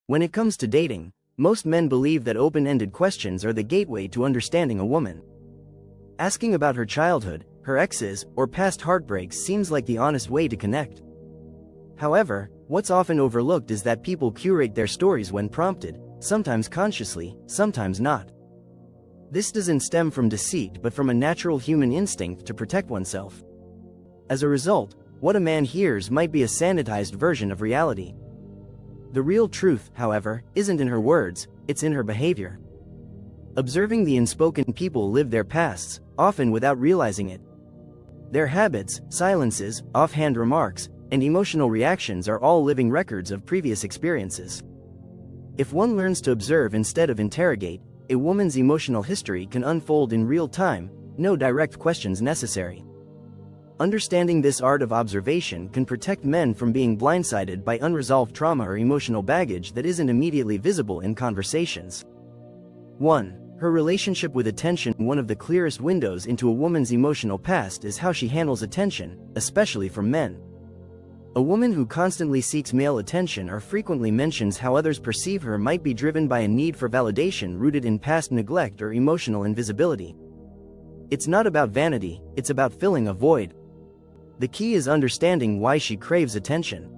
When it comes to dating, most men believe that open-ended questions are the gateway to understanding a woman. Asking about her childhood, her exes, or past heartbreaks seems like the honest way to connect. However, what's often overlooked is that people curate their stories when prompted, sometimes consciously, sometimes not. This doesn't stem from deceit but from a natural human instinct to protect oneself. As a result, what a man hears might be a sanitized version of reality. The real truth, however, isn't in her words, it's in her behavior. Observing the unspoken people live their pasts, often without realizing it. Their habits, silences, offhand remarks, and emotional reactions are all living records of previous experiences. If one learns to observe instead of interrogate, a woman's emotional history can unfold in real time, no direct questions necessary. Understanding this art of observation can protect men from being blindsided by unresolved trauma or emotional baggage that isn't immediately visible in conversations. 1. Her relationship with attention. One of the clearest windows into a woman's emotional past is how she handles attention, especially from men. A woman who constantly seeks male attention or frequently mentions how others perceive her might be driven by a need for validation rooted in past neglect or emotional invisibility. It's not about vanity, it's about filling a void. The key is understanding why she craves attention.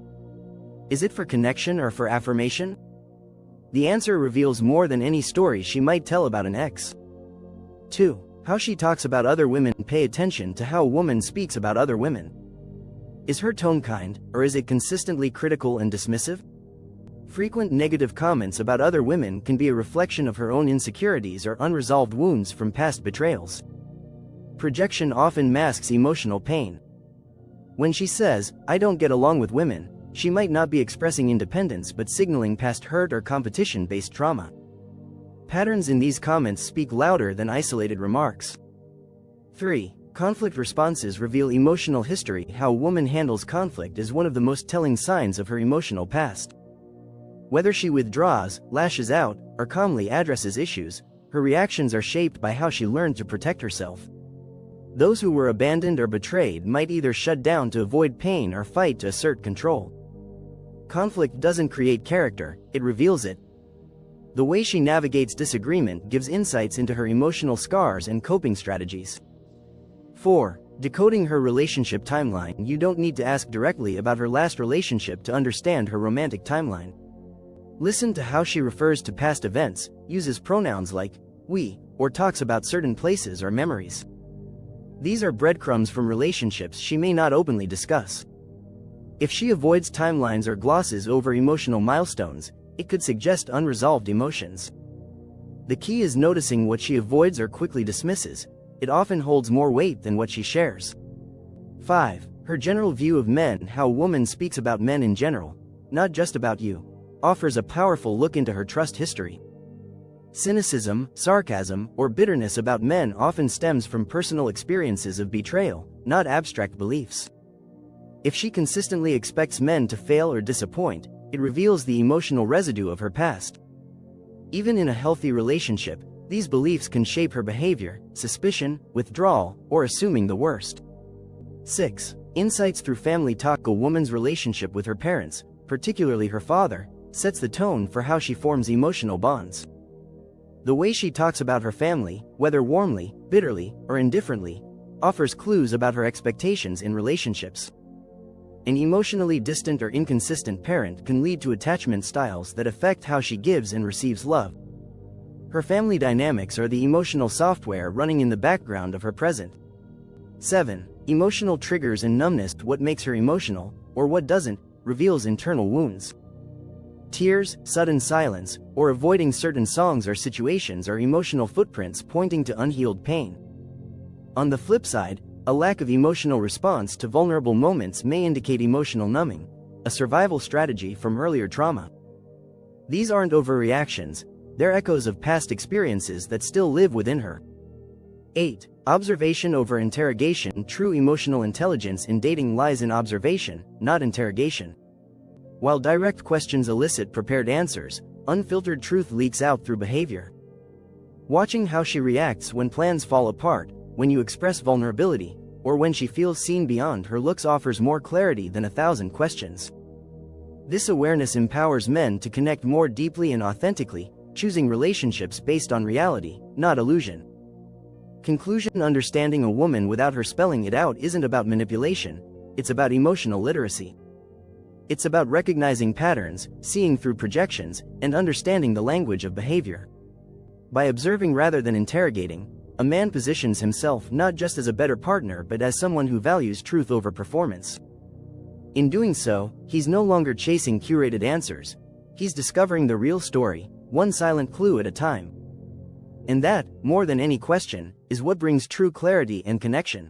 Is it for connection or for affirmation? The answer reveals more than any story she might tell about an ex. 2. How she talks about other women. Pay attention to how a woman speaks about other women. Is her tone kind, or is it consistently critical and dismissive? Frequent negative comments about other women can be a reflection of her own insecurities or unresolved wounds from past betrayals. Projection often masks emotional pain. When she says, "I don't get along with women," she might not be expressing independence but signaling past hurt or competition-based trauma. Patterns in these comments speak louder than isolated remarks. 3. Conflict responses reveal emotional history. How a woman handles conflict is one of the most telling signs of her emotional past. Whether she withdraws, lashes out, or calmly addresses issues, her reactions are shaped by how she learned to protect herself. Those who were abandoned or betrayed might either shut down to avoid pain or fight to assert control. Conflict doesn't create character, it reveals it. The way she navigates disagreement gives insights into her emotional scars and coping strategies. 4. Decoding her relationship timeline. You don't need to ask directly about her last relationship to understand her romantic timeline. Listen to how she refers to past events, uses pronouns like we, or talks about certain places or memories. These are breadcrumbs from relationships she may not openly discuss. If she avoids timelines or glosses over emotional milestones, it could suggest unresolved emotions. The key is noticing what she avoids or quickly dismisses. It often holds more weight than what she shares. 5. Her general view of men. How a woman speaks about men in general, not just about you, offers a powerful look into her trust history. Cynicism, sarcasm, or bitterness about men often stems from personal experiences of betrayal, not abstract beliefs. If she consistently expects men to fail or disappoint, it reveals the emotional residue of her past. Even in a healthy relationship, these beliefs can shape her behavior, suspicion, withdrawal, or assuming the worst. 6. Insights through family talk. A woman's relationship with her parents, particularly her father, sets the tone for how she forms emotional bonds. The way she talks about her family, whether warmly, bitterly, or indifferently, offers clues about her expectations in relationships. An emotionally distant or inconsistent parent can lead to attachment styles that affect how she gives and receives love. Her family dynamics are the emotional software running in the background of her present. 7. Emotional triggers and numbness. What makes her emotional, or what doesn't, reveals internal wounds. Tears, sudden silence, or avoiding certain songs or situations are emotional footprints pointing to unhealed pain. On the flip side, a lack of emotional response to vulnerable moments may indicate emotional numbing, a survival strategy from earlier trauma. These aren't overreactions, they're echoes of past experiences that still live within her. 8. Observation over interrogation. True emotional intelligence in dating lies in observation, not interrogation. While direct questions elicit prepared answers, unfiltered truth leaks out through behavior. Watching how she reacts when plans fall apart, when you express vulnerability, or when she feels seen beyond her looks offers more clarity than 1,000 questions. This awareness empowers men to connect more deeply and authentically, choosing relationships based on reality, not illusion. Conclusion: understanding a woman without her spelling it out isn't about manipulation, it's about emotional literacy. It's about recognizing patterns, seeing through projections, and understanding the language of behavior. By observing rather than interrogating, a man positions himself not just as a better partner but as someone who values truth over performance. In doing so, he's no longer chasing curated answers. He's discovering the real story, one silent clue at a time. And that, more than any question, is what brings true clarity and connection.